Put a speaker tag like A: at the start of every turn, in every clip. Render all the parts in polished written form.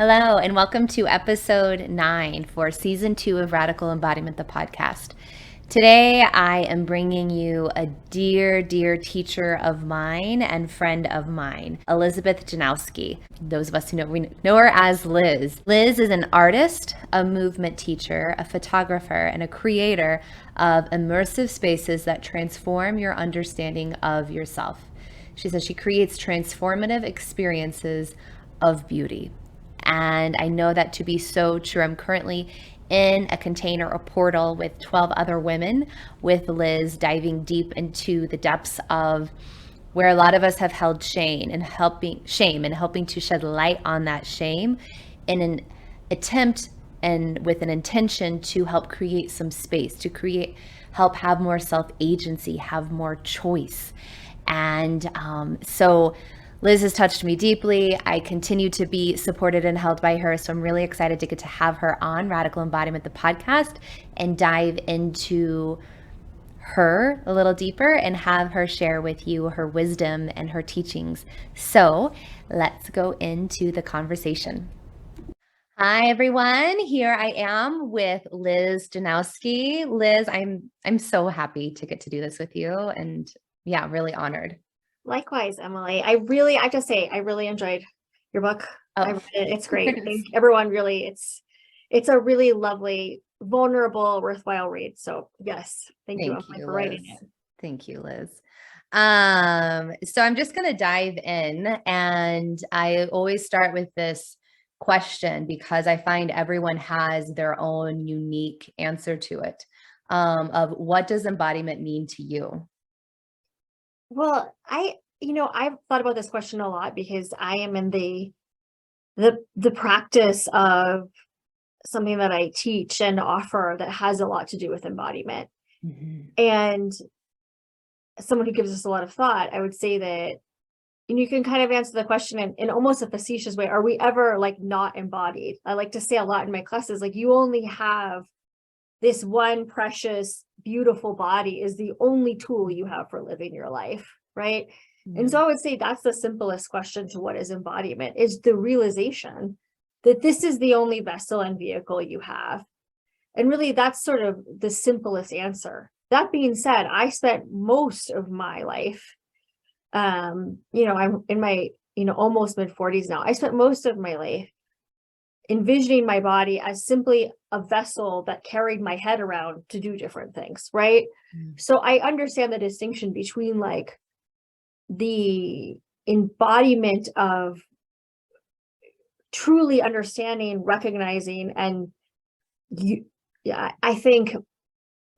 A: Hello, and welcome to episode 9 for season 2 of Radical Embodiment, the podcast. Today, I am bringing you a dear, dear teacher of mine and friend of mine, Elizabeth Janowski. Those of us who know, we know her as Liz. Liz is an artist, a movement teacher, a photographer, and a creator of immersive spaces that transform your understanding of yourself. She says she creates transformative experiences of beauty. And I know that to be so true. I'm currently in a container or portal with 12 other women, with Liz diving deep into the depths of where a lot of us have held shame and helping to shed light on that shame in an attempt and with an intention to help create some space, to help have more self-agency, have more choice. And so Liz has touched me deeply. I continue to be supported and held by her. So I'm really excited to get to have her on Radical Embodiment, the podcast, and dive into her a little deeper and have her share with you her wisdom and her teachings. So let's go into the conversation. Hi, everyone. Here I am with Liz Janowski. Liz, I'm so happy to get to do this with you, and yeah, really honored.
B: Likewise, Emily. I just say, I really enjoyed your book.
A: Oh,
B: I read it. It's great. I think everyone really, it's a really lovely, vulnerable, worthwhile read. So yes, thank you, Emily, for writing it.
A: Thank you, Liz. So I'm just going to dive in, and I always start with this question because I find everyone has their own unique answer to it. Of what does embodiment mean to you?
B: Well, I've thought about this question a lot because I am in the practice of something that I teach and offer that has a lot to do with embodiment. Mm-hmm. And someone who gives us a lot of thought, I would say that, and you can kind of answer the question in almost a facetious way. Are we ever like not embodied? I like to say a lot in my classes, like you only have this one precious, beautiful body is the only tool you have for living your life, right? Mm-hmm. And so I would say that's the simplest question to what is embodiment, is the realization that this is the only vessel and vehicle you have. And really, that's sort of the simplest answer. That being said, I spent most of my life, I'm in my, almost mid-40s now. I spent most of my life envisioning my body as simply a vessel that carried my head around to do different things, right? Mm. So I understand the distinction between like the embodiment of truly understanding, recognizing, and I think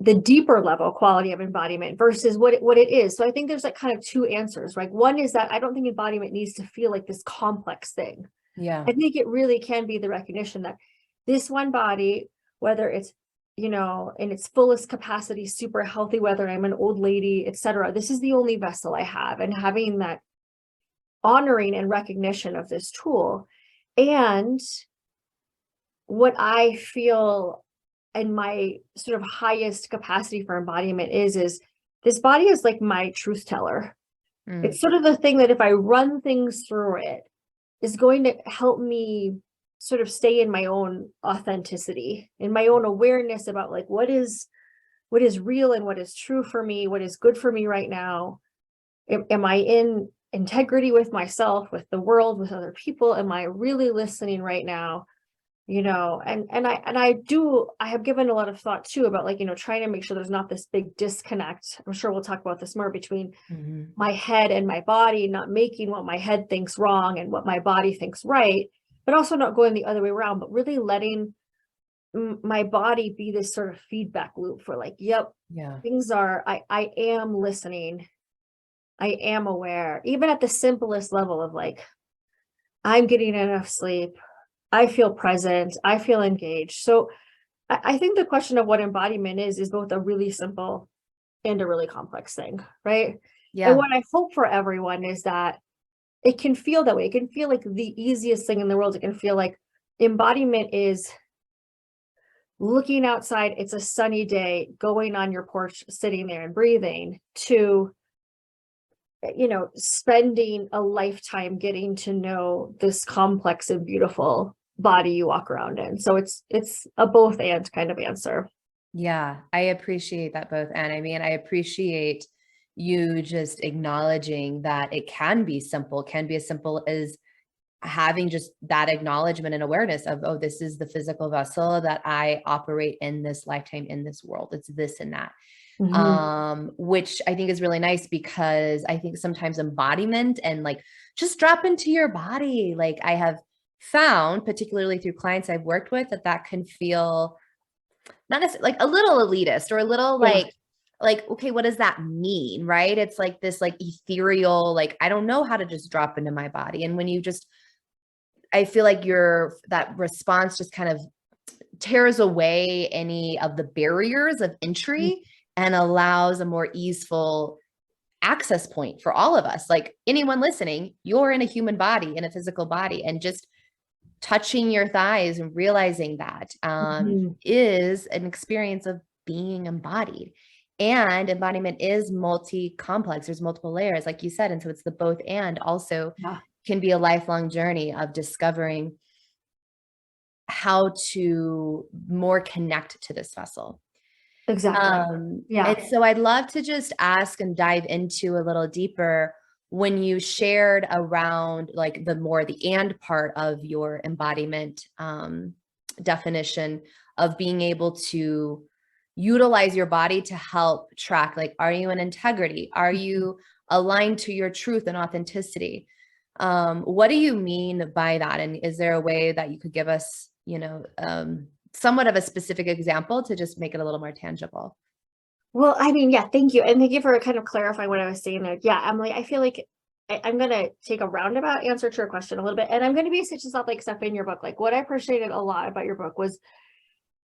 B: the deeper level quality of embodiment versus what it is. So I think there's like kind of two answers, right? One is that I don't think embodiment needs to feel like this complex thing. Yeah. I think it really can be the recognition that this one body, whether it's, in its fullest capacity, super healthy, whether I'm an old lady, etc., this is the only vessel I have. And having that honoring and recognition of this tool. And what I feel in my sort of highest capacity for embodiment is this body is like my truth teller. Mm. It's sort of the thing that if I run things through it, is going to help me sort of stay in my own authenticity, in my own awareness about like what is real and what is true for me, what is good for me right now. Am I in integrity with myself, with the world, with other people? Am I really listening right now? I have given a lot of thought too about like, trying to make sure there's not this big disconnect. I'm sure we'll talk about this more between mm-hmm. my head and my body, not making what my head thinks wrong and what my body thinks right, but also not going the other way around, but really letting my body be this sort of feedback loop for like, yep, yeah, things are, I am listening. I am aware, even at the simplest level of like, I'm getting enough sleep. I feel present. I feel engaged. So I think the question of what embodiment is both a really simple and a really complex thing, right? Yeah. And what I hope for everyone is that it can feel that way. It can feel like the easiest thing in the world. It can feel like embodiment is looking outside. It's a sunny day, going on your porch, sitting there and breathing, to spending a lifetime getting to know this complex and beautiful body you walk around in. So it's a both and kind of answer.
A: Yeah, I appreciate that both. And I mean, I appreciate you just acknowledging that it can be as simple as having just that acknowledgement and awareness of, oh, this is the physical vessel that I operate in this lifetime, in this world. It's this and that. Which I think is really nice, because I think sometimes embodiment and like just drop into your body. Like I have found, particularly through clients I've worked with, that can feel not necessarily like a little elitist or a little
B: Yeah.
A: like, okay, what does that mean? Right. It's like this like ethereal, like, I don't know how to just drop into my body. And when you just, I feel like that response just kind of tears away any of the barriers of entry and allows a more easeful access point for all of us. Like anyone listening, you're in a human body, in a physical body, and just touching your thighs and realizing that is an experience of being embodied. And embodiment is multi-complex. There's multiple layers, like you said. And so it's the both and also can be a lifelong journey of discovering how to more connect to this vessel.
B: Exactly.
A: And so I'd love to just ask and dive into a little deeper when you shared around like the and part of your embodiment definition of being able to utilize your body to help track, like, are you in integrity? Are you aligned to your truth and authenticity? What do you mean by that? And is there a way that you could give us, somewhat of a specific example to just make it a little more tangible?
B: Well, I mean, yeah, thank you. And thank you for kind of clarifying what I was saying there. Yeah, Emily, I feel like I'm going to take a roundabout answer to your question a little bit. And I'm going to be such as like stuff in your book. Like what I appreciated a lot about your book was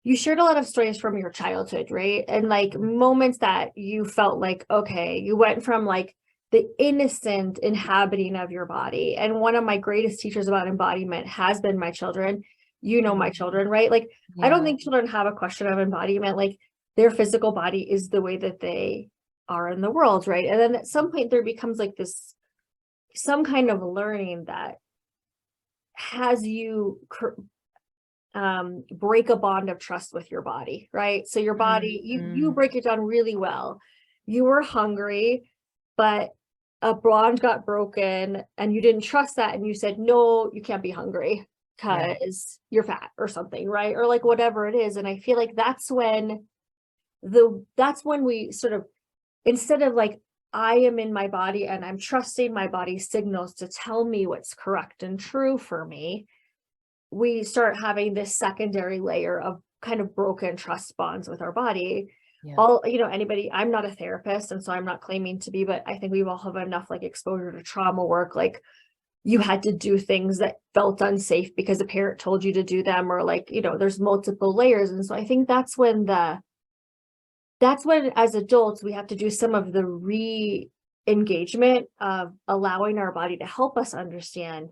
B: you shared a lot of stories from your childhood, right? And like moments that you felt like, okay, you went from like the innocent inhabiting of your body. And one of my greatest teachers about embodiment has been my children. You know, my children, right? Like, I don't think children have a question of embodiment. Like their physical body is the way that they are in the world, right? And then at some point there becomes like this, some kind of learning that has you break a bond of trust with your body, right? So your body, you break it down really well. You were hungry, but a bond got broken and you didn't trust that. And you said, no, you can't be hungry because you're fat or something, right? Or like whatever it is. And I feel like that's when we sort of, instead of like, I am in my body and I'm trusting my body's signals to tell me what's correct and true for me, we start having this secondary layer of kind of broken trust bonds with our body. Anybody, I'm not a therapist, and so I'm not claiming to be, but I think we all have enough like exposure to trauma work. Like you had to do things that felt unsafe because a parent told you to do them, or like, there's multiple layers. And so I think that's when as adults, we have to do some of the re-engagement of allowing our body to help us understand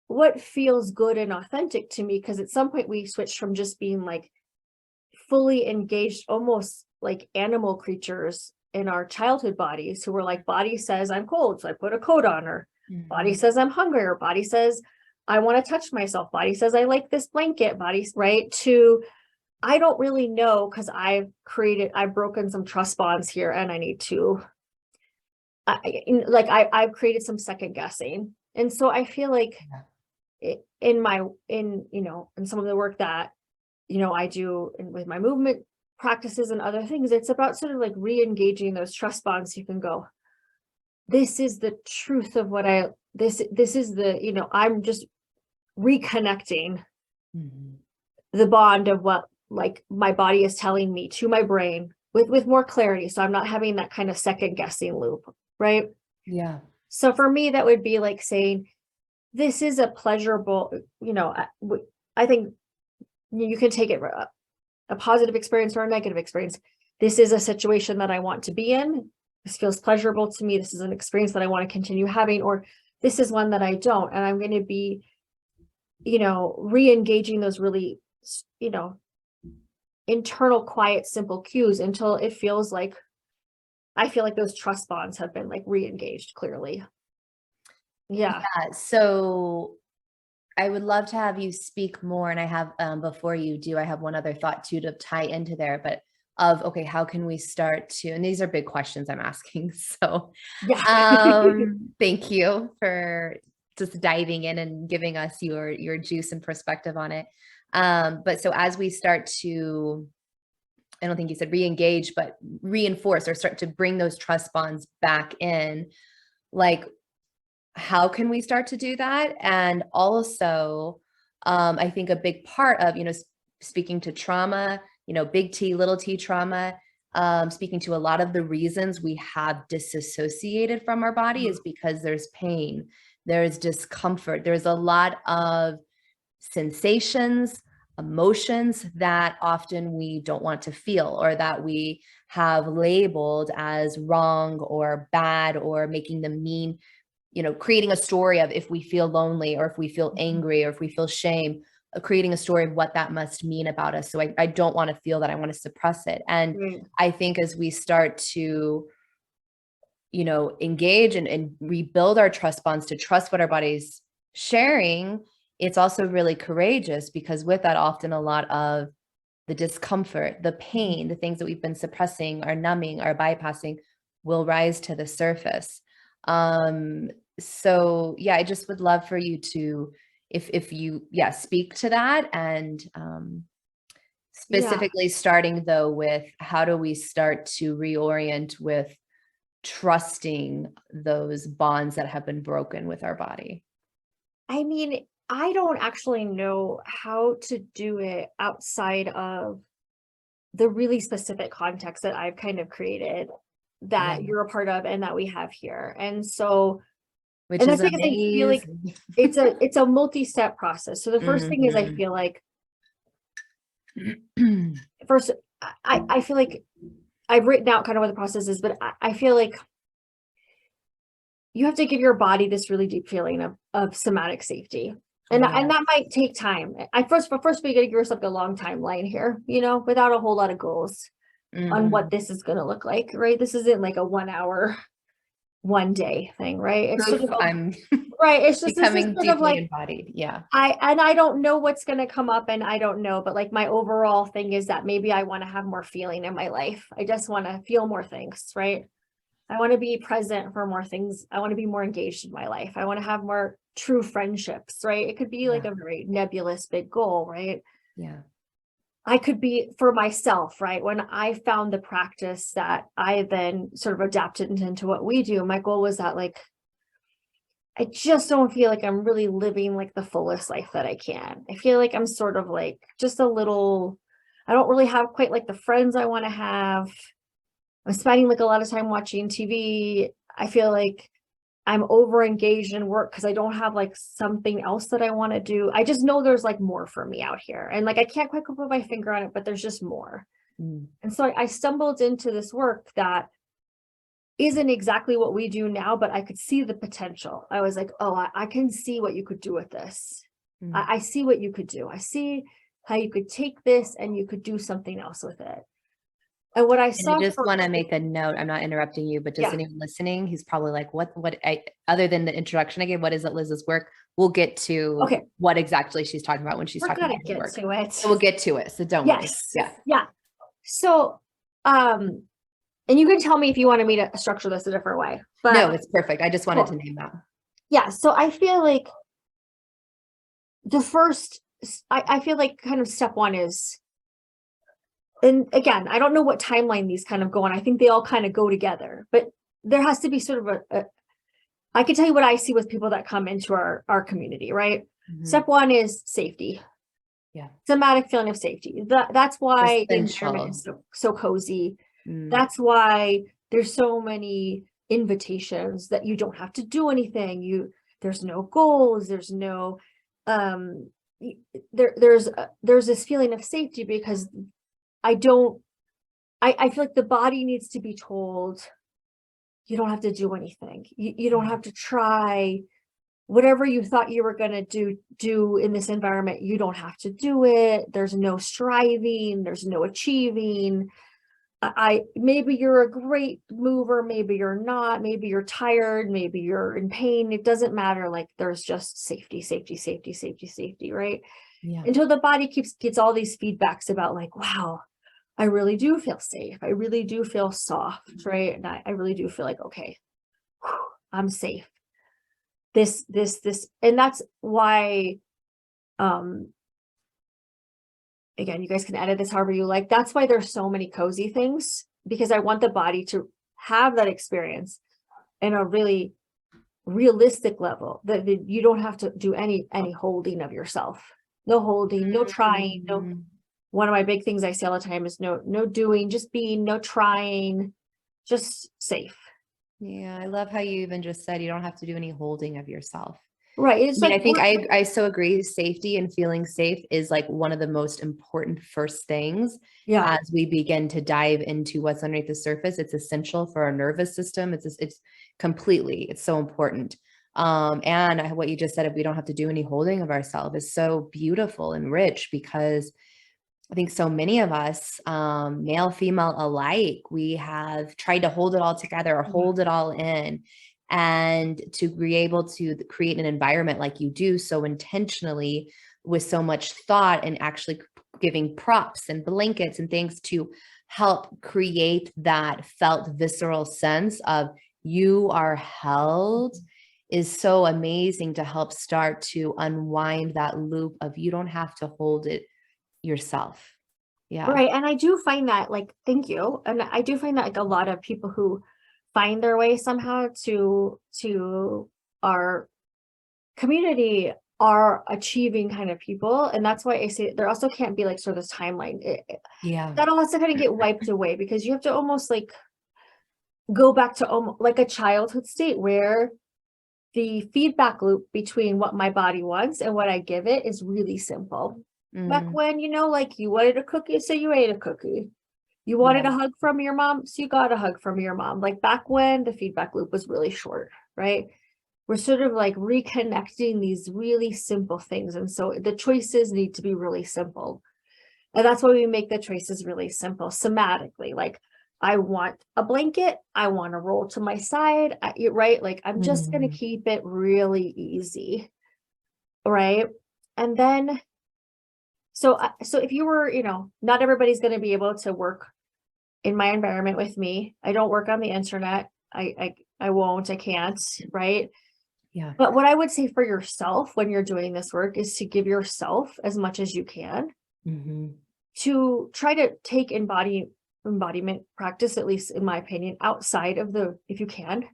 B: what feels good and authentic to me. Because at some point we switched from just being like fully engaged, almost like animal creatures in our childhood bodies, who were like, body says I'm cold, so I put a coat on, or body says I'm hungry, or body says I want to touch myself, body says I like this blanket, body's right, to I don't really know, because I've broken some trust bonds here, and I need to I've created some second guessing. And so I feel like in some of the work that I do with my movement practices and other things, it's about sort of like re-engaging those trust bonds. So you can go, this is the truth of what this is the, I'm just reconnecting the bond of what like my body is telling me to my brain with more clarity. So I'm not having that kind of second guessing loop, right?
A: Yeah.
B: So for me, that would be like saying, this is a pleasurable, I think you can take it a positive experience or a negative experience. This is a situation that I want to be in. This feels pleasurable to me. This is an experience that I want to continue having, or this is one that I don't. And I'm going to be, re-engaging those really, internal, quiet, simple cues until it feels like, I feel like those trust bonds have been like re-engaged clearly. Yeah.
A: So I would love to have you speak more. And I have, before you do, I have one other thought too to tie into there, but okay, how can we start to, and these are big questions I'm asking. So,
B: Yeah.
A: thank you for just diving in and giving us your juice and perspective on it. But so as we start to, I don't think you said re-engage, but reinforce or start to bring those trust bonds back in, like, how can we start to do that? And also, I think a big part of, speaking to trauma, big T, little t trauma, speaking to a lot of the reasons we have disassociated from our body is because there's pain, there's discomfort, there's a lot of sensations, emotions that often we don't want to feel, or that we have labeled as wrong or bad, or making them mean, creating a story of if we feel lonely, or if we feel angry, or if we feel shame, creating a story of what that must mean about us. So I don't want to feel that. I want to suppress it. And I think as we start to, engage and rebuild our trust bonds to trust what our body's sharing, it's also really courageous, because with that, often a lot of the discomfort, the pain, the things that we've been suppressing, or numbing, or bypassing, will rise to the surface. So yeah, I just would love for you to, if you, speak to that. And specifically starting though with, how do we start to reorient with trusting those bonds that have been broken with our body?
B: I mean, I don't actually know how to do it outside of the really specific context that I've kind of created, that you're a part of and that we have here. And so,
A: Which
B: and
A: is
B: I feel like it's a multi-step process. So the first thing is, I feel like first, I feel like I've written out kind of what the process is, but I feel like you have to give your body this really deep feeling of somatic safety. And that might take time. First we got to give yourself a long timeline here, without a whole lot of goals on what this is going to look like, right? This isn't like a 1 hour, 1 day thing, right? It's sort of
A: I'm
B: right. It's just
A: becoming
B: sort
A: deeply
B: of like
A: embodied. Yeah.
B: I don't know what's going to come up, and I don't know, but like my overall thing is that maybe I want to have more feeling in my life. I just want to feel more things, right? I want to be present for more things. I want to be more engaged in my life. I want to have more true friendships, right? It could be like a very nebulous big goal, right?
A: Yeah.
B: I could be for myself, right? When I found the practice that I then sort of adapted into what we do, my goal was that, like, I just don't feel like I'm really living like the fullest life that I can. I feel like I'm sort of like just a little, I don't really have quite like the friends I want to have. I'm spending like a lot of time watching TV. I feel like I'm over engaged in work because I don't have like something else that I want to do. I just know there's like more for me out here. And like I can't quite put my finger on it, but there's just more. And so I stumbled into this work that isn't exactly what we do now, but I could see the potential. I was like, oh, I can see what you could do with this. I see what you could do. I see how you could take this and you could do something else with it. And what I saw,
A: I just want to make a note. I'm not interrupting you, but just anyone listening, he's probably like, other than the introduction I gave, what is it, Liz's work? We'll get to what exactly she's talking about when she's talking about her work.
B: To it.
A: So we'll get to it. So don't worry.
B: Yeah. So, and you can tell me if you wanted me to structure this a different way. But
A: no, it's perfect. I just wanted to name that.
B: Yeah. So I feel like the first, I feel like kind of step one is, and again, I don't know what timeline these kind of go on. I think they all kind of go together, but there has to be sort of I can tell you what I see with people that come into our community, right? Step one is safety.
A: Yeah.
B: Somatic feeling of safety. That's why the environment is so cozy. That's why there's so many invitations that you don't have to do anything. There's no goals. There's no, there's this feeling of safety because I feel like the body needs to be told, you don't have to do anything. You don't have to try whatever you thought you were going to do in this environment. You don't have to do it. There's no striving. There's no achieving. maybe you're a great mover, maybe you're not, maybe you're tired, maybe you're in pain. It doesn't matter. Like there's just safety, safety, safety, safety, safety, right?
A: Yeah.
B: Until the body gets all these feedbacks about like, wow, I really do feel safe. I really do feel soft, right? And I really do feel like, okay, whew, I'm safe. This, and that's why, again, you guys can edit this however you like. That's why there's so many cozy things, because I want the body to have that experience in a really realistic level, that you don't have to do any holding of yourself. No holding, no trying, no. One of my big things I say all the time is no doing, just being, no trying, just safe.
A: Yeah, I love how you even just said you don't have to do any holding of yourself.
B: Right. It's
A: I mean,
B: like,
A: I think I so agree. Safety and feeling safe is like one of the most important first things
B: yeah,
A: as we begin to dive into what's underneath the surface. It's essential for our nervous system. It's completely, it's so important. And what you just said, if we don't have to do any holding of ourselves, is so beautiful and rich, because I think so many of us, male, female alike, we have tried to hold it all together or hold it all in. And to be able to create an environment like you do so intentionally, with so much thought, and actually giving props and blankets and things to help create that felt visceral sense of you are held, is so amazing, to help start to unwind that loop of you don't have to hold it yourself. Yeah.
B: right. And I do find that, like, thank you. And I do find that like a lot of people who find their way somehow to our community are achieving kind of people. And that's why I say there also can't be like sort of this timeline.
A: Yeah.
B: That all has to kind of get wiped away, because you have to almost like go back to almost like a childhood state where the feedback loop between what my body wants and what I give it is really simple. Back
A: Mm,
B: when, like you wanted a cookie, so you ate a cookie. You
A: yeah.
B: wanted a hug from your mom, so you got a hug from your mom. Like back when the feedback loop was really short, right? We're sort of like reconnecting these really simple things. And so the choices need to be really simple. And that's why we make the choices really simple, somatically. Like, I want a blanket, I want to roll to my side, right? Like, I'm just going to
A: Mm,
B: keep it really easy, right? And then, so if you were, not everybody's going to be able to work in my environment with me. I don't work on the internet. I won't, I can't, right?
A: yeah.
B: But what I would say for yourself when you're doing this work is to give yourself as much as you can,
A: Mm-hmm.
B: to try to take embodiment practice, at least in my opinion, outside of if you can,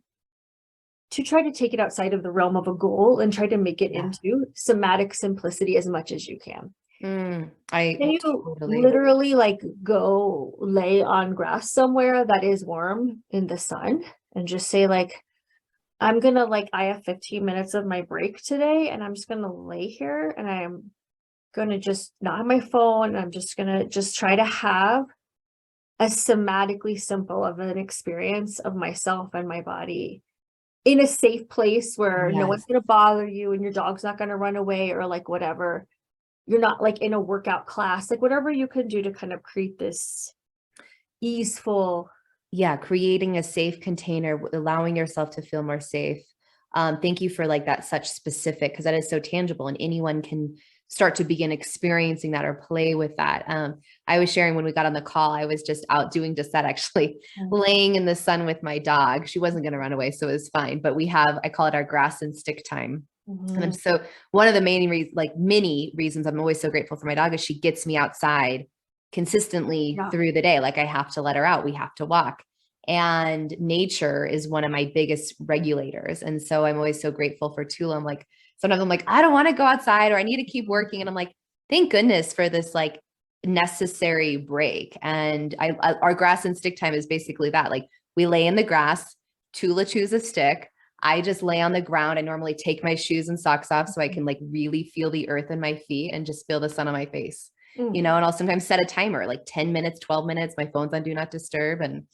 B: to try to take it outside of the realm of a goal and try to make it
A: Yeah.
B: into somatic simplicity as much as you can. Can
A: I
B: you
A: totally.
B: literally like go lay on grass somewhere that is warm in the sun and just say like, I'm gonna like, I have 15 minutes of my break today and I'm just gonna lay here and I'm gonna just not have my phone. I'm just gonna just try to have a somatically simple of an experience of myself and my body in a safe place where no one's
A: Yes.
B: going to bother you and your dog's not going to run away or like whatever. You're not like in a workout class, like whatever you can do to kind of create this easeful.
A: Yeah. Creating a safe container, allowing yourself to feel more safe. Thank you for like that, such specific, because that is so tangible and anyone can start to begin experiencing that or play with that. I was sharing when we got on the call, I was just out doing just that, actually laying in the sun with my dog. She wasn't going to run away, so it was fine. But I call it our grass and stick time. And I'm
B: Mhm.
A: so, one of the main reasons, like many reasons I'm always so grateful for my dog, is she gets me outside consistently
B: Yeah.
A: through the day. Like I have to let her out. We have to walk. And nature is one of my biggest regulators. And so I'm always so grateful for Tula. I'm like, sometimes I'm like, I don't want to go outside or I need to keep working. And I'm like, thank goodness for this like necessary break. And our grass and stick time is basically that. Like we lay in the grass, Tula chews a stick. I just lay on the ground. I normally take my shoes and socks off so I can like really feel the earth in my feet and just feel the sun on my face,
B: Mm.
A: and I'll sometimes set a timer, like 10 minutes, 12 minutes, my phone's on do not disturb. And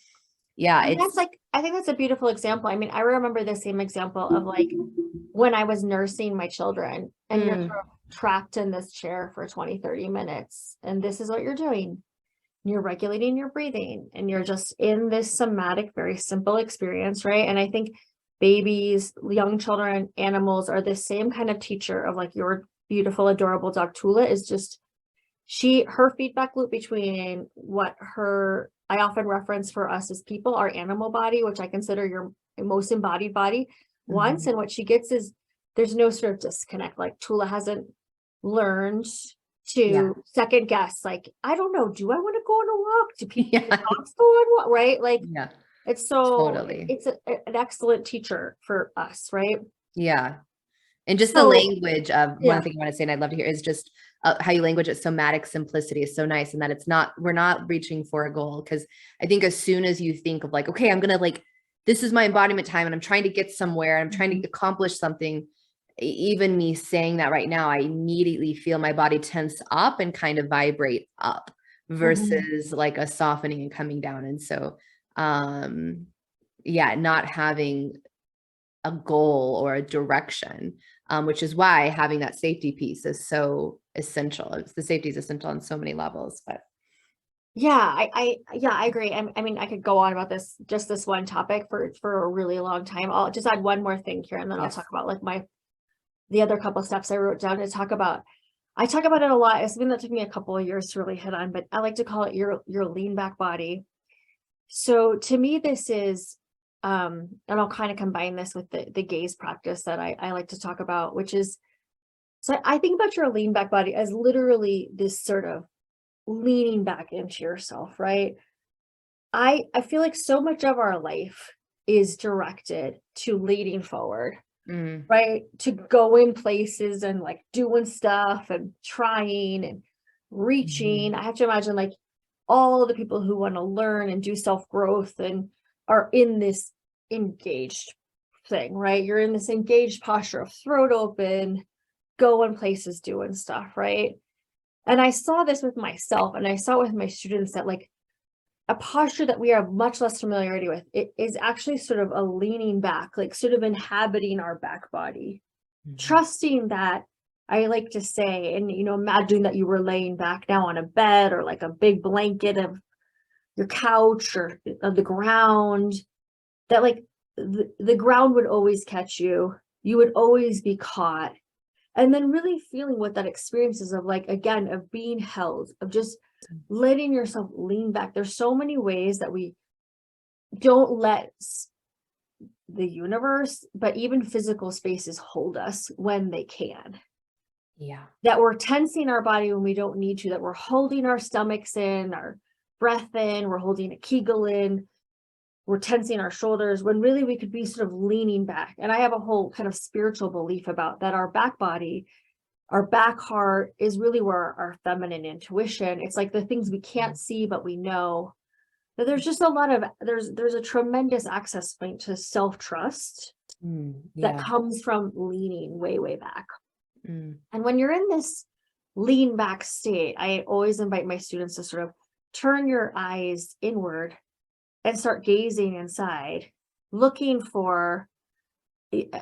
A: yeah,
B: And that's like, I think that's a beautiful example. I mean, I remember the same example of like when I was nursing my children and you're
A: mm,
B: sort of trapped in this chair for 20, 30 minutes and this is what you're doing. you're regulating your breathing, and you're just in this somatic, very simple experience, right? And I think babies, young children, animals are the same kind of teacher of like your beautiful, adorable dog Tula is just her feedback loop between what I often reference for us as people, our animal body, which I consider your most embodied body once, and what she gets is there's no sort of disconnect. Like Tula hasn't learned to second guess, like, I don't know, do I want to go on a walk? Do people dogs go on walk? Right? Like, it's so
A: totally.
B: it's an excellent teacher for us, right?
A: Yeah. And just the language of one thing I want to say, and I'd love to hear, is just how you language it. Somatic simplicity is so nice, and that we're not reaching for a goal. Because I think as soon as you think of like, okay, I'm gonna like, this is my embodiment time, and I'm trying to get somewhere, I'm trying to accomplish something. Even me saying that right now, I immediately feel my body tense up and kind of vibrate up versus like a softening and coming down. And so, not having a goal or a direction, which is why having that safety piece is so essential. The safety is essential on so many levels. But
B: I agree. I mean, I could go on about this one topic for a really long time. I'll just add one more thing here, and then I'll talk about like the other couple of steps I wrote down to talk about. I talk about it a lot. It's something that took me a couple of years to really hit on, but I like to call it your lean back body. So to me, this is, and I'll kind of combine this with the gaze practice that I like to talk about, which is, so I think about your lean back body as literally this sort of leaning back into yourself, right? I feel like so much of our life is directed to leading forward, right? To going places and like doing stuff and trying and reaching. I have to imagine like all the people who want to learn and do self-growth and are in this engaged thing, right? You're in this engaged posture of throat open, going places, doing stuff, right? And I saw this with myself, and I saw it with my students, that like a posture that we have much less familiarity with, it is actually sort of a leaning back, like sort of inhabiting our back body, trusting that. I like to say, and imagine that you were laying back now on a bed or like a big blanket of your couch or of the ground, that like the ground would always catch you. You would always be caught. And then really feeling what that experience is of, like, again, of being held, of just letting yourself lean back. There's so many ways that we don't let the universe, but even physical spaces, hold us when they can. That we're tensing our body when we don't need to, that we're holding our stomachs in, our breath in, we're holding a Kegel in, we're tensing our shoulders, when really we could be sort of leaning back. And I have a whole kind of spiritual belief about that. Our back body, our back heart is really where our feminine intuition, it's like the things we can't see, but we know that there's just a lot of, there's a tremendous access point to self-trust that comes from leaning way, way back. And when you're in this lean back state, I always invite my students to sort of turn your eyes inward and start gazing inside, looking for,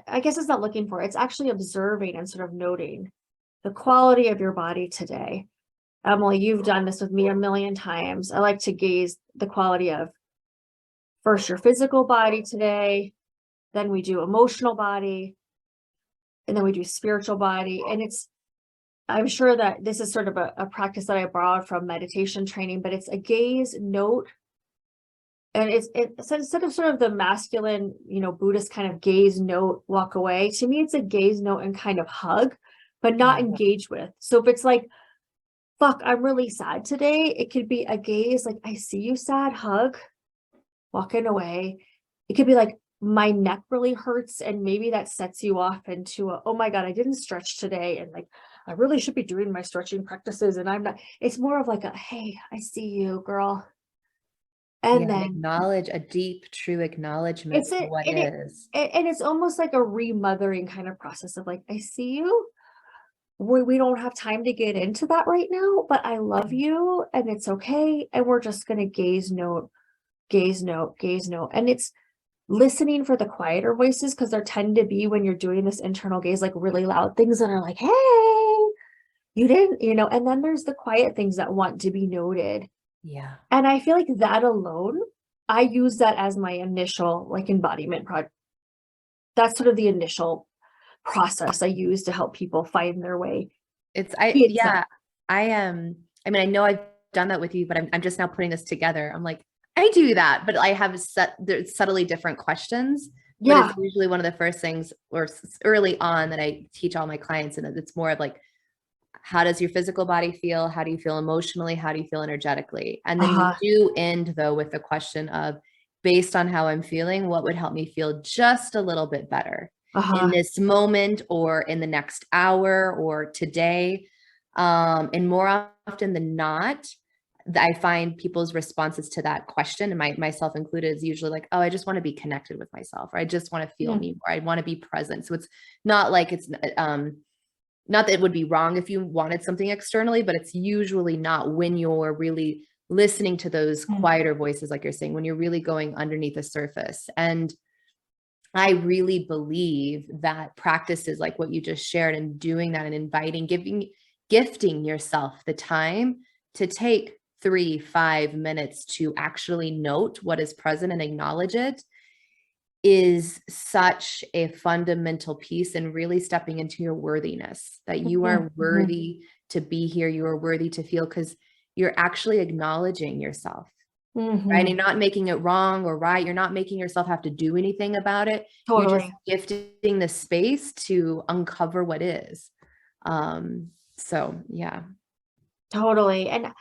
B: I guess it's not looking for, it's actually observing and sort of noting the quality of your body today. Emily, you've done this with me a million times. I like to gaze the quality of first your physical body today, then we do emotional body, and then we do spiritual body. And I'm sure that this is sort of a practice that I borrowed from meditation training, but it's a gaze, note. And it's instead of sort of the masculine, Buddhist kind of gaze, note, walk away. To me, it's a gaze, note, and kind of hug, but not engage with. So if it's like, fuck, I'm really sad today, it could be a gaze, like, I see you sad, hug, walking away. It could be like, my neck really hurts, and maybe that sets you off into oh my God, I didn't stretch today, and like, I really should be doing my stretching practices, and I'm not. It's more of like a, hey, I see you, girl. And then
A: acknowledge a deep, true acknowledgement of what is.
B: And it's almost like a remothering kind of process of like, I see you. We don't have time to get into that right now, but I love you, and it's okay. And we're just going to gaze, note, gaze, note, gaze, note. And it's listening for the quieter voices, because there tend to be, when you're doing this internal gaze, like really loud things that are like, hey, you didn't, and then there's the quiet things that want to be noted.
A: Yeah.
B: And I feel like that alone, I use that as my initial like embodiment project. That's sort of the initial process I use to help people find their way. It's that.
A: Yeah, I am. I mean, I know I've done that with you, but I'm just now putting this together. I'm like, I do that, but I have there's subtly different questions, but it's
B: Yeah.
A: usually one of the first things or early on that I teach all my clients. And it's more of like, how does your physical body feel? How do you feel emotionally? How do you feel energetically? And then we
B: Uh-huh.
A: do end though with the question of, based on how I'm feeling, what would help me feel just a little bit better in
B: Uh-huh.
A: this moment or in the next hour or today? And more often than not, I find people's responses to that question, and myself included, is usually like, oh, I just want to be connected with myself, or I just want to feel
B: Mm.
A: me more. I want to be present. So it's not like it's not that it would be wrong if you wanted something externally, but it's usually not when you're really listening to those
B: Mm.
A: quieter voices, like you're saying, when you're really going underneath the surface. And I really believe that practices like what you just shared and doing that and inviting, gifting yourself the time to take 3-5 minutes to actually note what is present and acknowledge it is such a fundamental piece in really stepping into your worthiness, that you
B: Mhm.
A: are
B: Mhm.
A: worthy to be here. You are worthy to feel, because you're actually acknowledging yourself, right? And
B: Mhm.
A: you're not making it wrong or right. You're not making yourself have to do anything about it. You're just
B: Totally.
A: gifting the space to uncover what is. So yeah.
B: Totally. And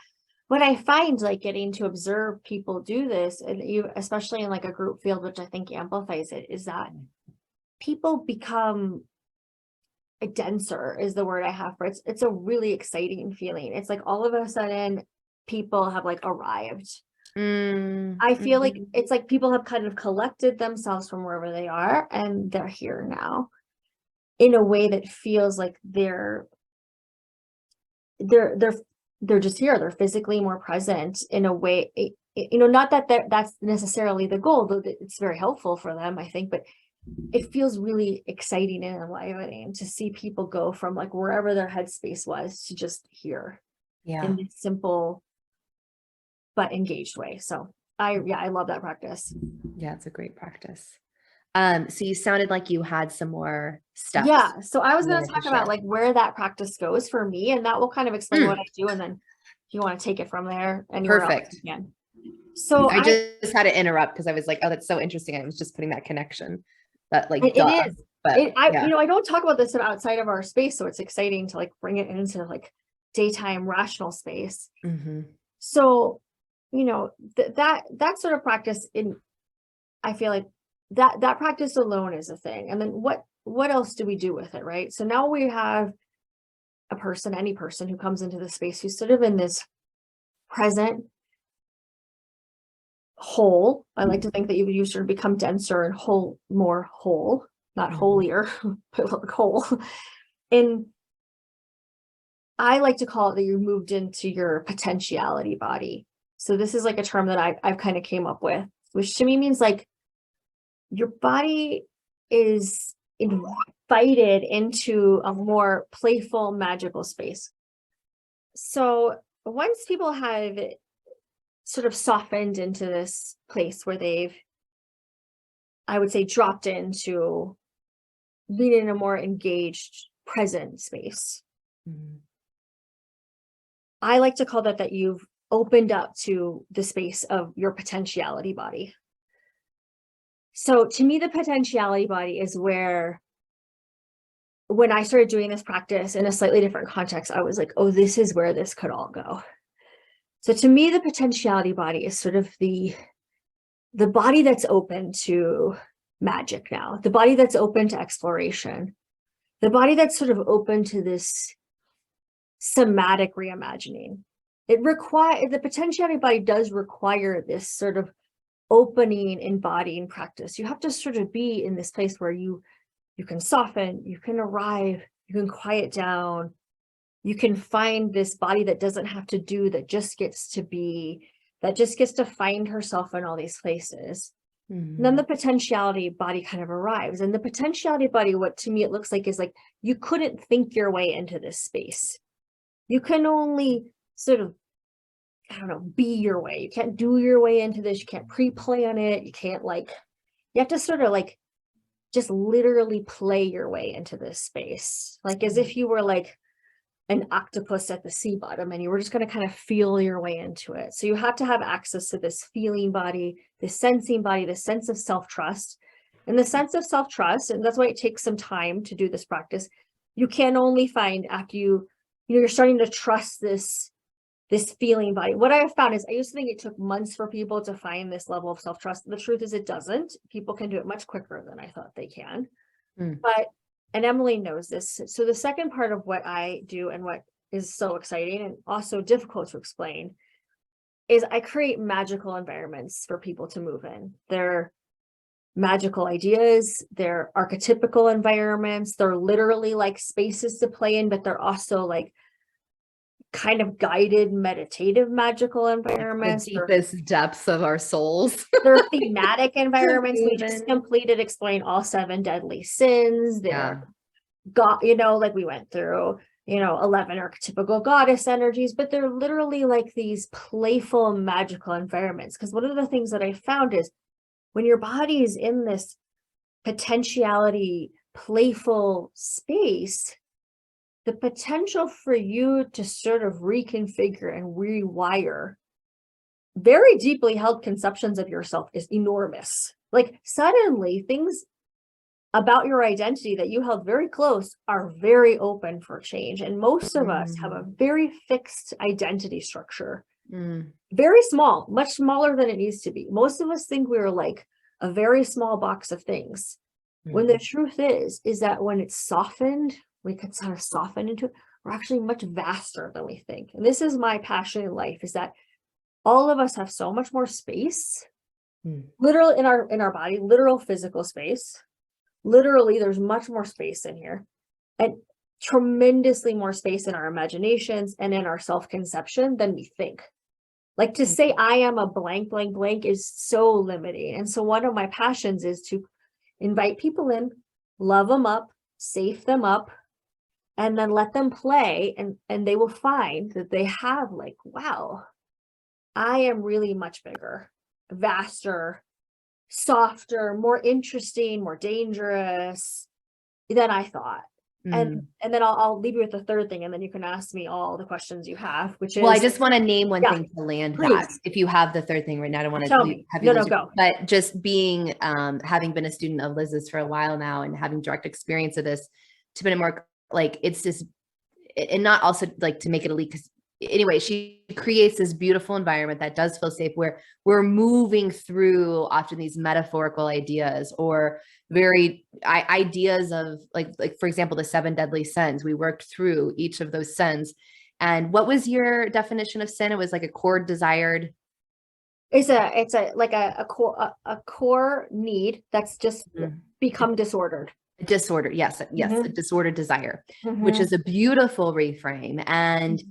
B: what I find like getting to observe people do this, and you, especially in like a group field, which I think amplifies it, is that people become denser is the word I have for it. It's a really exciting feeling. It's like all of a sudden people have like arrived. I feel like
A: Mhm.
B: it's like people have kind of collected themselves from wherever they are and they're here now in a way that feels like they're they're they're just here. They're physically more present in a way, not that that's necessarily the goal, though it's very helpful for them, I think, but it feels really exciting and enlivening to see people go from like wherever their headspace was to just here in
A: Yeah.
B: this simple but engaged way. So I love that practice.
A: Yeah, it's a great practice. So you sounded like you had some more steps
B: Yeah. So I was
A: you
B: going to
A: wanted to
B: talk about
A: share.
B: like where that practice goes for me, and that will kind of explain what I
A: Mm,
B: do. And then if you want to take it from there anywhere else,
A: perfect.
B: you can. So
A: I just had to interrupt because I was like, oh, that's so interesting. I was just putting that connection, that like,
B: it
A: duh.
B: is.
A: But yeah.
B: I don't talk about this outside of our space, so it's exciting to like bring it into like daytime rational space.
A: Hmm.
B: So, that sort of practice I feel like that practice alone is a thing. And then what else do we do with it, right? So now we have any person who comes into the space who's sort of in this present whole. I like to think that you sort of become denser and more whole, not
A: Hmm.
B: holier, but like whole. And I like to call it that you moved into your potentiality body. So this is like a term that I've kind of came up with, which to me means like your body is invited into a more playful, magical space. So once people have sort of softened into this place where they've, I would say, dropped into being in a more engaged, present space,
A: Hmm.
B: I like to call that you've opened up to the space of your potentiality body. So to me, the potentiality body is where, when I started doing this practice in a slightly different context, I was like, oh, this is where this could all go. So to me, the potentiality body is sort of the body that's open to magic now, the body that's open to exploration, the body that's sort of open to this somatic reimagining. The potentiality body does require this sort of opening, embodying practice. You have to sort of be in this place where you can soften, you can arrive, you can quiet down, you can find this body that doesn't have to do, that just gets to be, that just gets to find herself in all these places. And then
A: Hmm.
B: the potentiality body kind of arrives. And the potentiality body, what to me it looks like is like you couldn't think your way into this space. You can only sort of I don't know, be your way. You can't do your way into this. You can't pre-plan it. You can't like, you have to sort of like just literally play your way into this space. Like as if you were like an octopus at the sea bottom and you were just going to kind of feel your way into it. So you have to have access to this feeling body, this sensing body, this sense of self-trust. And the sense of self-trust, and that's why it takes some time to do this practice. You can only find after you're starting to trust this feeling body. What I have found is I used to think it took months for people to find this level of self-trust. The truth is it doesn't. People can do it much quicker than I thought they can. But, and Emily knows this. So the second part of what I do and what is so exciting and also difficult to explain is I create magical environments for people to move in. They're magical ideas, they're archetypical environments, they're literally like spaces to play in, but they're also like kind of guided meditative magical environments.
A: The deepest depths of our souls.
B: They're thematic environments. We just completed explain all 7 deadly sins. They're God, like we went through 11 archetypical goddess energies, but they're literally like these playful magical environments. Because one of the things that I found is when your body is in this potentiality playful space, the potential for you to sort of reconfigure and rewire very deeply held conceptions of yourself is enormous. Like suddenly things about your identity that you held very close are very open for change. And most of us have a very fixed identity structure, very small, much smaller than it needs to be. Most of us think we're like a very small box of things. When the truth is that when it's softened, we could sort of soften into it. We're actually much vaster than we think. And this is my passion in life, is that all of us have so much more space, literal in our body, literal physical space. Literally, there's much more space in here, and tremendously more space in our imaginations and in our self-conception than we think. Like to say I am a blank, blank, blank is so limiting. And so one of my passions is to invite people in, love them up, safe them up, and then let them play, and they will find that they have like, wow, I am really much bigger, vaster, softer, more interesting, more dangerous than I thought. And then I'll leave you with the third thing, and then you can ask me all the questions you have, which is,
A: well, I just want to name one thing to land that. If you have the third thing right now, I don't want to have you
B: go.
A: But just being, having been a student of Liz's for a while now and having direct experience of this, to be more like, it's just, and not also like to make it elite, because anyway, she creates this beautiful environment that does feel safe, where we're moving through often these metaphorical ideas or ideas of like for example, the 7 deadly sins. We worked through each of those sins. And what was your definition of sin? It was like a core desired.
B: It's a core need that's just become disordered.
A: Disorder. Yes. A disordered desire, which is a beautiful reframe. And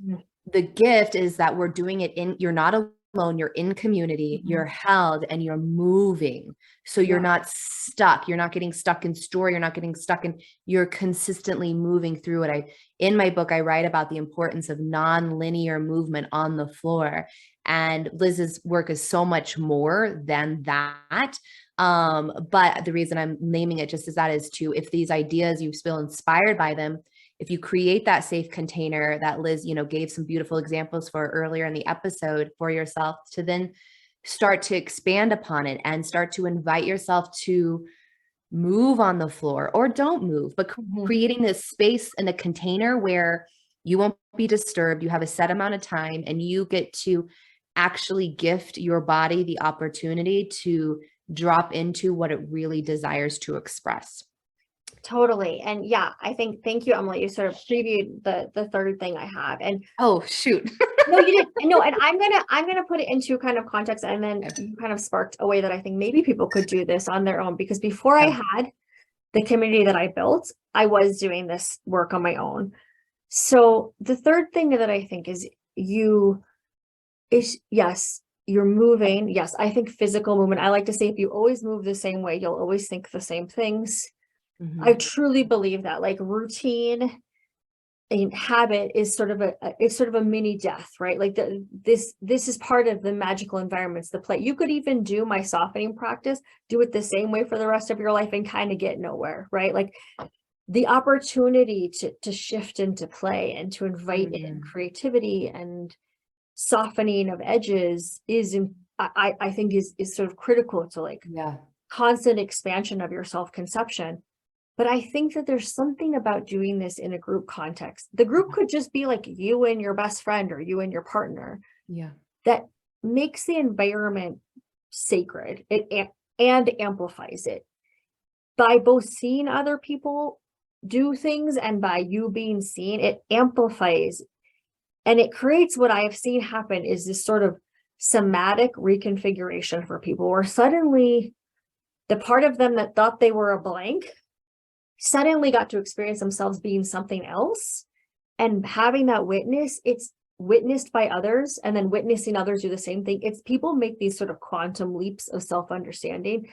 A: the gift is that we're doing it you're not alone, you're in community, you're held, and you're moving. So you're not stuck. You're not getting stuck in story. You're not getting stuck you're consistently moving through it. In my book, I write about the importance of non-linear movement on the floor. And Liz's work is so much more than that. But the reason I'm naming it just as that is to, if these ideas you feel inspired by them, if you create that safe container that Liz, gave some beautiful examples for earlier in the episode for yourself, to then start to expand upon it and start to invite yourself to move on the floor or don't move, but creating this space in a container where you won't be disturbed. You have a set amount of time, and you get to actually gift your body the opportunity to drop into what it really desires to express.
B: Totally. And yeah, I think, thank you, Emily. You sort of previewed the third thing I have. And
A: oh, shoot.
B: No, you didn't. No, and I'm gonna put it into kind of context, and then you kind of sparked a way that I think maybe people could do this on their own, because before I had the community that I built, I was doing this work on my own. So the third thing that I think is yes, you're moving. Yes, I think physical movement. I like to say if you always move the same way, you'll always think the same things. I truly believe that, like routine habit is sort of it's sort of a mini death, right? Like this is part of the magical environments, the play. You could even do my softening practice, do it the same way for the rest of your life and kind of get nowhere, right? Like the opportunity to shift into play and to invite in creativity and softening of edges is, I think is sort of critical to like constant expansion of your self-conception. But I think that there's something about doing this in a group context. The group could just be like you and your best friend or you and your partner.
A: Yeah.
B: That makes the environment sacred and amplifies it by both seeing other people do things and by you being seen. It amplifies and it creates what I have seen happen is this sort of somatic reconfiguration for people where suddenly the part of them that thought they were a blank suddenly got to experience themselves being something else, and having that witness, it's witnessed by others and then witnessing others do the same thing. It's people make these sort of quantum leaps of self-understanding.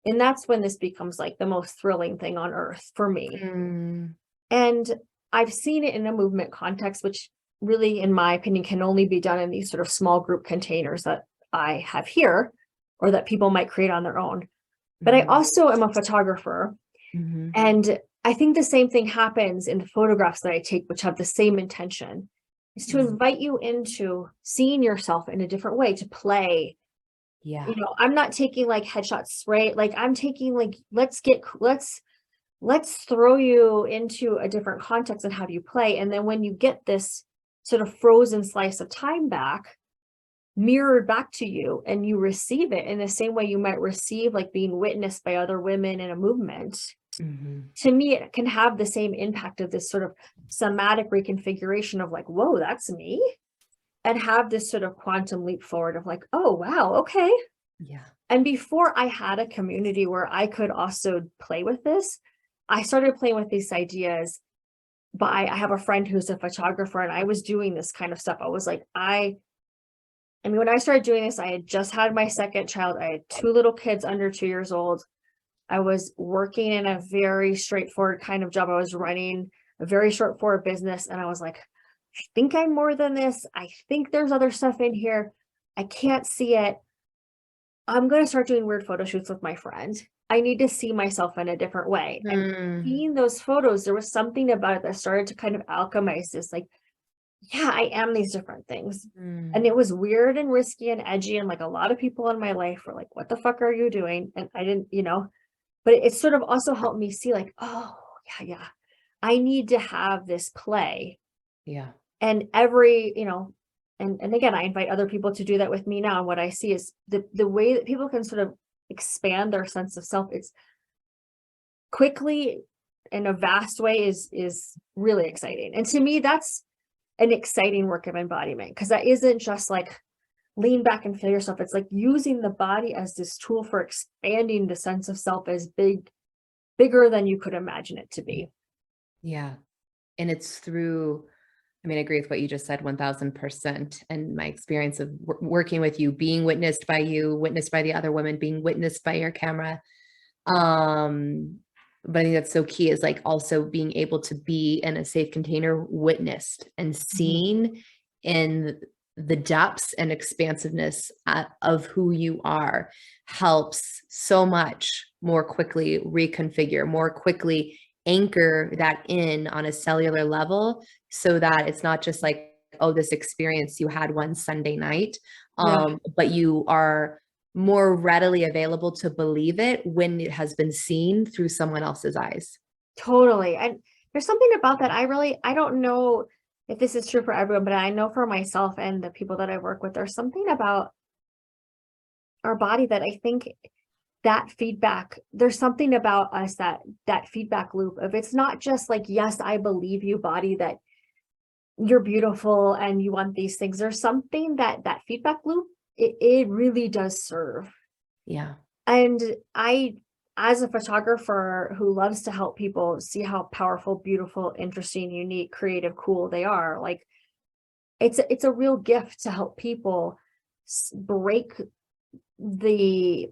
B: And that's when this becomes like the most thrilling thing on earth for me. And I've seen it in a movement context, which really, in my opinion, can only be done in these sort of small group containers that I have here or that people might create on their own. But I also am a photographer. And I think the same thing happens in the photographs that I take, which have the same intention, is to invite you into seeing yourself in a different way, to play.
A: Yeah.
B: You know, I'm not taking like headshots, right? Like I'm taking like, let's throw you into a different context and how do you play? And then when you get this sort of frozen slice of time back, mirrored back to you, and you receive it in the same way you might receive like being witnessed by other women in a movement. To me, it can have the same impact of this sort of somatic reconfiguration of like, whoa, that's me, and have this sort of quantum leap forward of like, oh, wow, okay.
A: Yeah.
B: And before I had a community where I could also play with this, I started playing with these ideas. But I have a friend who's a photographer, and I was doing this kind of stuff. I was like, I mean, when I started doing this, I had just had my second child. I had 2 little kids under 2 years old. I was working in a very straightforward kind of job. I was running a very straightforward business. And I was like, I think I'm more than this. I think there's other stuff in here. I can't see it. I'm going to start doing weird photo shoots with my friend. I need to see myself in a different way. And seeing those photos, there was something about it that started to kind of alchemize this, like, yeah, I am these different things. And it was weird and risky and edgy. And like a lot of people in my life were like, what the fuck are you doing? And I didn't, but it sort of also helped me see like, oh yeah, I need to have this play.
A: Yeah.
B: And every, and again, I invite other people to do that with me now. And what I see is the way that people can sort of expand their sense of self, it's quickly in a vast way is really exciting. And to me, that's an exciting work of embodiment, because that isn't just like lean back and feel yourself. It's like using the body as this tool for expanding the sense of self as bigger than you could imagine it to be.
A: Yeah. And it's through, I mean, I agree with what you just said 1000%. And my experience of working with you, being witnessed by you, witnessed by the other women, being witnessed by your camera. But I think that's so key, is like also being able to be in a safe container, witnessed and seen in the depths and expansiveness of who you are, helps so much more quickly reconfigure, more quickly anchor that in on a cellular level, so that it's not just like, oh, this experience you had one Sunday night, but you are more readily available to believe it when it has been seen through someone else's eyes.
B: Totally. And there's something about that. I don't know if this is true for everyone, but I know for myself and the people that I work with, there's something about our body that I think that feedback, there's something about us that feedback loop of, it's not just like, yes, I believe you, body, that you're beautiful and you want these things. There's something that feedback loop, it really does serve.
A: Yeah.
B: And I, as a photographer who loves to help people see how powerful, beautiful, interesting, unique, creative, cool they are, like it's a real gift to help people break the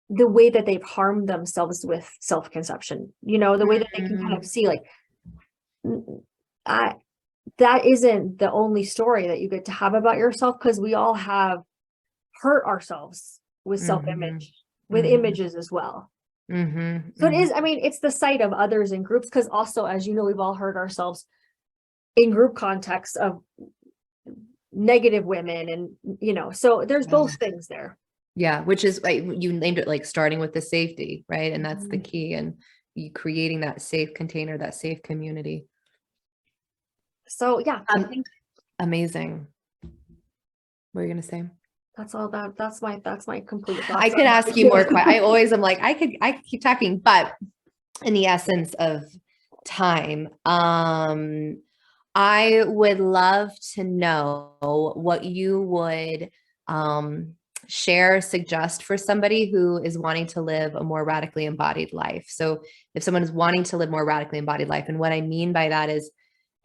B: way that they've harmed themselves with self-conception, the way that they can kind of see like, that isn't the only story that you get to have about yourself, because we all have hurt ourselves with self-image, with images as well. So it is, I mean, it's the sight of others in groups, because also, as you know, we've all hurt ourselves in group context of negative women, and so there's both things there.
A: Yeah, which is like you named it, like starting with the safety, right? And that's the key, and you creating that safe container, that safe community.
B: So yeah, I think
A: amazing. What are you gonna say?
B: That's all that's my complete thoughts.
A: I could ask you more questions. I always am like, I could keep talking, but in the essence of time, I would love to know what you would share, suggest for somebody who is wanting to live a more radically embodied life. So if someone is wanting to live more radically embodied life, and what I mean by that is,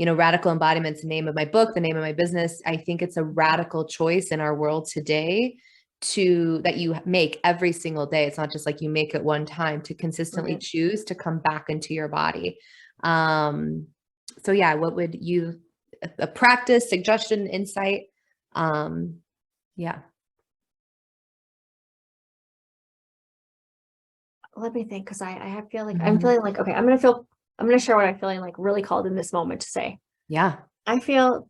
A: radical embodiment's the name of my book, the name of my business. I think it's a radical choice in our world today that you make every single day. It's not just like you make it one time, to consistently choose to come back into your body. So yeah, what would you, a practice, suggestion, insight? Yeah.
B: Let me think, because I feel like I'm feeling like, okay, I'm gonna share what I'm feeling like really called in this moment to say.
A: Yeah.
B: I feel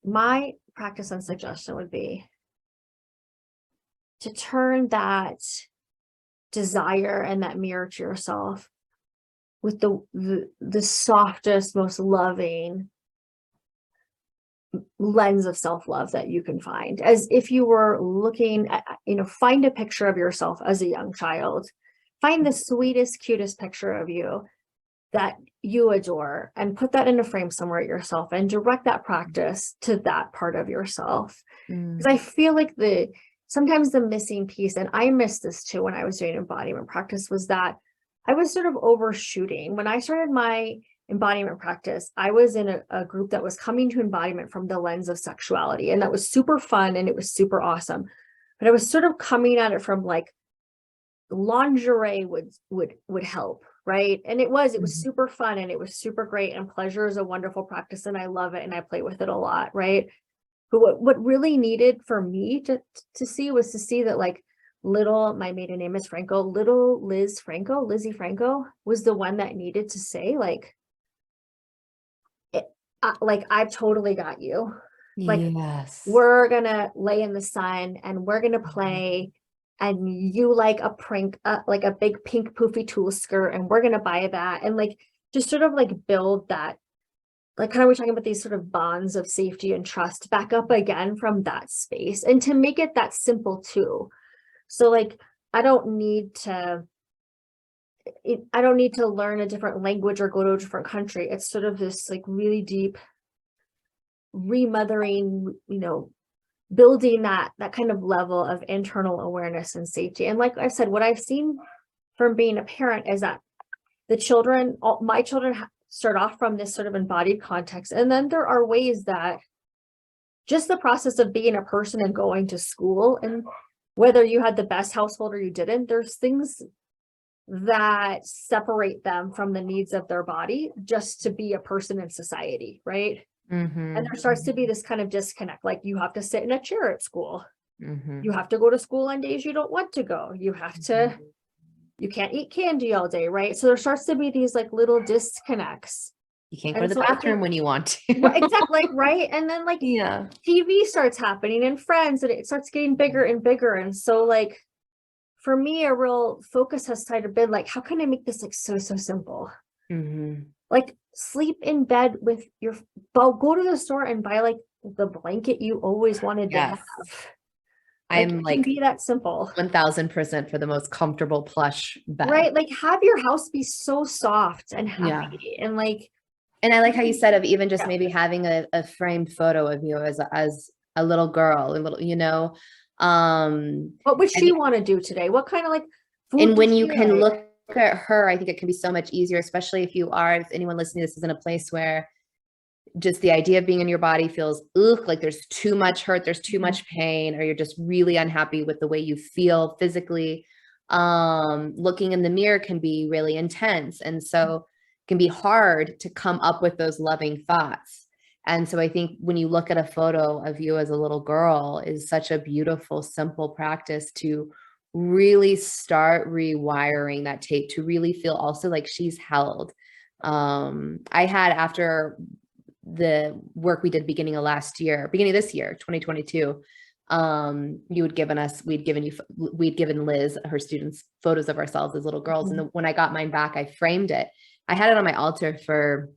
B: my practice and suggestion would be to turn that desire and that mirror to yourself with the softest, most loving lens of self-love that you can find, as if you were looking at, find a picture of yourself as a young child, find the sweetest, cutest picture of you that you adore, and put that in a frame somewhere at yourself, and direct that practice to that part of yourself. Because I feel like sometimes the missing piece, and I missed this too when I was doing embodiment practice, was that I was sort of overshooting. When I started my embodiment practice, I was in a group that was coming to embodiment from the lens of sexuality, and that was super fun and it was super awesome. But I was sort of coming at it from like, lingerie would help, right? And it was super fun and it was super great, and pleasure is a wonderful practice and I love it and I play with it a lot, right? But what really needed for me to see was to see that, like, my maiden name is Franco, little Lizzie Franco was the one that needed to say, like, like, I've totally got you. Like,
A: yes,
B: we're gonna lay in the sun and we're gonna play, and you like a prank, like a big pink poofy tulle skirt, and we're gonna buy that, and like just sort of like build that, like, kind of, we're talking about these sort of bonds of safety and trust back up again from that space, and to make it that simple too. So like, I don't need to learn a different language or go to a different country. It's sort of this like really deep remothering, building that kind of level of internal awareness and safety. And like I said, what I've seen from being a parent is that my children start off from this sort of embodied context. And then there are ways that just the process of being a person and going to school, and whether you had the best household or you didn't, there's things that separate them from the needs of their body just to be a person in society, right? And there starts to be this kind of disconnect, like, you have to sit in a chair at school. You have to go to school on days you don't want to go. You can't eat candy all day, right? So there starts to be these like little disconnects.
A: You can't go to the bathroom when you want to.
B: Exactly, right? And then like, yeah, TV starts happening and Friends, and it starts getting bigger and bigger. And so like, for me, a real focus has kind of been like, how can I make this like so simple? Like, sleep in bed with go to the store and buy like the blanket you always wanted to have.
A: I'm like,
B: be that simple.
A: 1000% for the most comfortable plush bed.
B: Right? Like, have your house be so soft and happy, and like.
A: And I like how you said of even just maybe having a framed photo of you as a little girl,
B: what would she want to do today? What kind of like
A: food? And when you can look at her, I think it can be so much easier, especially if anyone listening to this is in a place where just the idea of being in your body feels like there's too much hurt, there's too much pain, or you're just really unhappy with the way you feel physically. Looking in the mirror can be really intense. And so it can be hard to come up with those loving thoughts. And so I think when you look at a photo of you as a little girl is such a beautiful, simple practice to really start rewiring that tape, to really feel also like she's held. I had, after the work we did beginning of this year, 2022, we'd given Liz, her students, photos of ourselves as little girls. And when I got mine back, I framed it. I had it on my altar for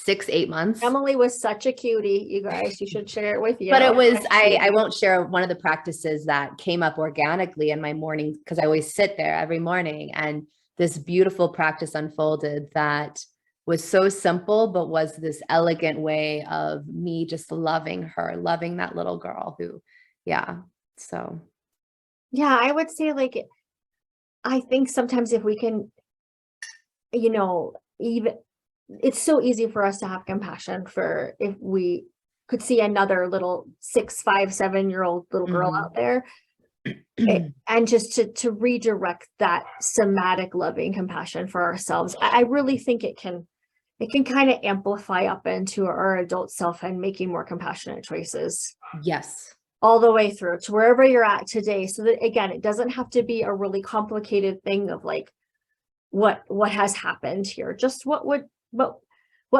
A: 6-8 months.
B: Emily was such a cutie, you guys. You should share it with you.
A: But it was, I won't share one of the practices that came up organically in my morning, because I always sit there every morning, and this beautiful practice unfolded that was so simple, but was this elegant way of me just loving her, loving that little girl who, so.
B: Yeah, I would say, like, I think sometimes if we can, even, it's so easy for us to have compassion for if we could see another little 6, 5, 7-year-old little girl out there, and just to redirect that somatic loving compassion for ourselves. I really think it can kind of amplify up into our adult self and making more compassionate choices.
A: Yes.
B: All the way through to wherever you're at today. So that, again, it doesn't have to be a really complicated thing of like what has happened here. Just what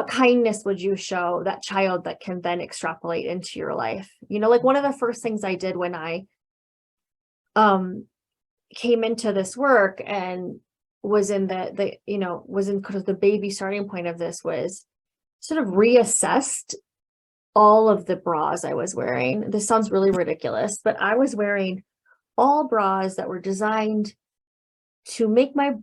B: kindness would you show that child that can then extrapolate into your life? Like one of the first things I did when I came into this work and was in because the baby starting point of this was sort of reassessed all of the bras I was wearing. This sounds really ridiculous, but I was wearing all bras that were designed to make my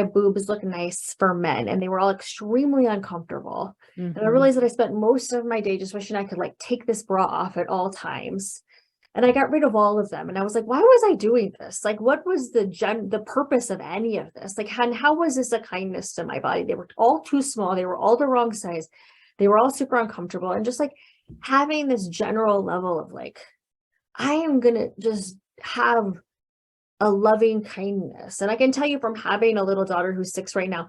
B: boobs look nice for men, and they were all extremely uncomfortable. And I realized that I spent most of my day just wishing I could like take this bra off at all times. And I got rid of all of them. And I was like, why was I doing this? Like, what was the purpose of any of this? Like, and how was this a kindness to my body? They were all too small. They were all the wrong size. They were all super uncomfortable. And just like having this general level of like, I am going to just have a loving kindness. And I can tell you from having a little daughter who's 6 right now,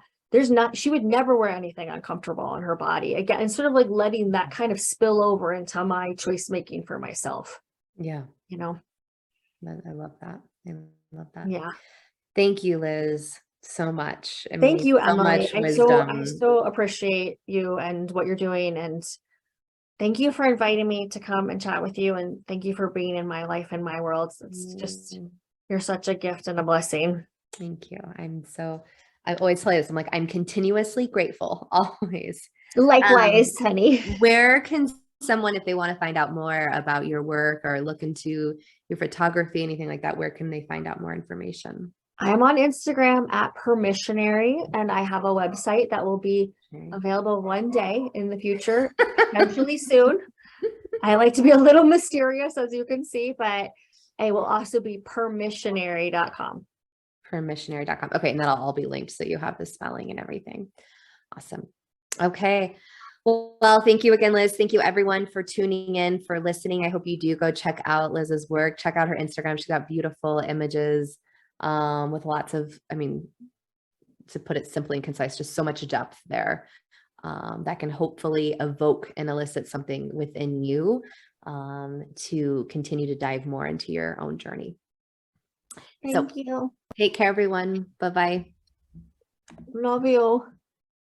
B: she would never wear anything uncomfortable on her body again, and sort of like letting that kind of spill over into my choice making for myself.
A: Yeah. I love that. I love that.
B: Yeah.
A: Thank you, Liz, so much.
B: Thank you, Emily.
A: So much wisdom.
B: I so appreciate you and what you're doing. And thank you for inviting me to come and chat with you. And thank you for being in my life and my world. It's just, you're such a gift and a blessing.
A: Thank you. I always tell you this, I'm like, I'm continuously grateful, always.
B: Likewise, honey.
A: Where can someone, if they want to find out more about your work or look into your photography, anything like that, where can they find out more information?
B: I'm on Instagram at Permissionary, and I have a website that will be available one day in the future, eventually soon. I like to be a little mysterious, as you can see, but it will also be permissionary.com.
A: Permissionary.com. Okay. And that'll all be linked, so you have the spelling and everything. Awesome. Okay. Well, thank you again, Liz. Thank you everyone for tuning in, for listening. I hope you do go check out Liz's work. Check out her Instagram. She's got beautiful images with lots of, to put it simply and concise, just so much depth there that can hopefully evoke and elicit something within you to continue to dive more into your own journey.
B: Thank you.
A: Take care, everyone. Bye-bye.
B: Love you.